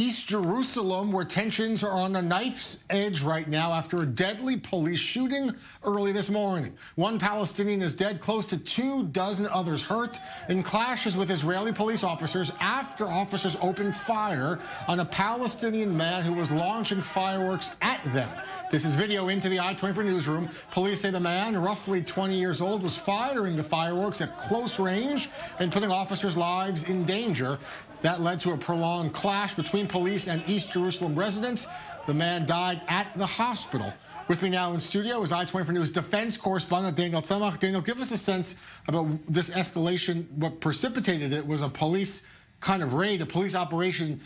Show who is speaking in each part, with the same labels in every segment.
Speaker 1: East Jerusalem, where tensions are on the knife's edge right now after a deadly police shooting early this morning. One Palestinian is dead, close to 24 others hurt in clashes with Israeli police officers after officers opened fire on a Palestinian man who was launching fireworks at them. This is video into the I-24 newsroom. Police say the man, roughly 20 years old, was firing the fireworks at close range and putting officers' lives in danger. That led to a prolonged clash between police and East Jerusalem residents. The man died at the hospital. With me now in studio is I-24 News defense correspondent Daniel Tsemach. Daniel, give us a sense about this escalation. What precipitated it was a police kind of raid, a police operation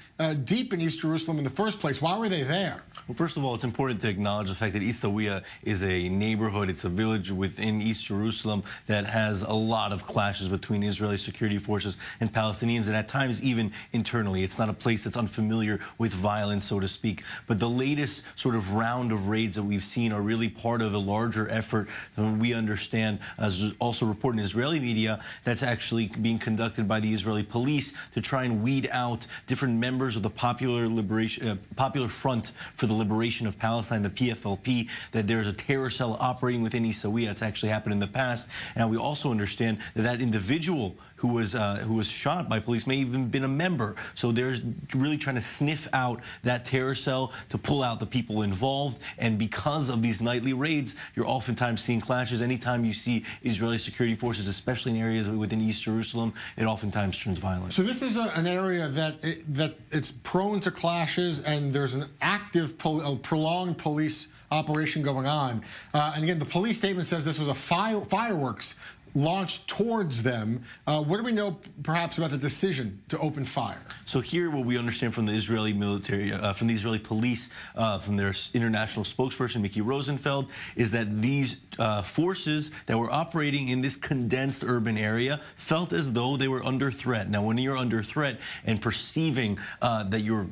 Speaker 1: deep in East Jerusalem in the first place. Why were they there?
Speaker 2: Well, first of all, it's important to acknowledge the fact that Issawiya is a neighborhood, it's a village within East Jerusalem that has a lot of clashes between Israeli security forces and Palestinians, and at times even internally. It's not a place that's unfamiliar with violence, so to speak. But the latest sort of round of raids that we've seen are really part of a larger effort than we understand, as also reported in Israeli media, that's actually being conducted by the Israeli police to try and weed out different members of the Popular Front for the Liberation of Palestine, the PFLP, that there's a terror cell operating within Issawiya. It's actually happened in the past. And we also understand that that individual who was shot by police may even been a member. So they're really trying to sniff out that terror cell to pull out the people involved. And because of these nightly raids, you're oftentimes seeing clashes. Anytime you see Israeli security forces, especially in areas within East Jerusalem, it oftentimes turns violent.
Speaker 1: So this is an area that it's prone to clashes, and there's an active, prolonged police operation going on. And again, the police statement says this was a fireworks launched towards them. What do we know, perhaps, about the decision to open fire?
Speaker 2: So here, what we understand from the Israeli military, from the Israeli police, from their international spokesperson, Mickey Rosenfeld, is that these forces that were operating in this condensed urban area felt as though they were under threat. Now, when you're under threat and perceiving that you're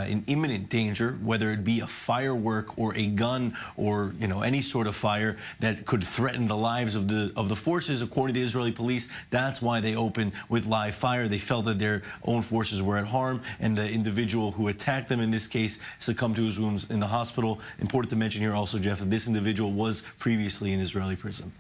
Speaker 2: in imminent danger, whether it be a firework or a gun or any sort of fire that could threaten the lives of the forces, according to the Israeli police, that's why they opened with live fire. They felt that their own forces were at harm, and the individual who attacked them in this case succumbed to his wounds in the hospital. Important to mention here also, Jeff, that this individual was previously in Israeli prison.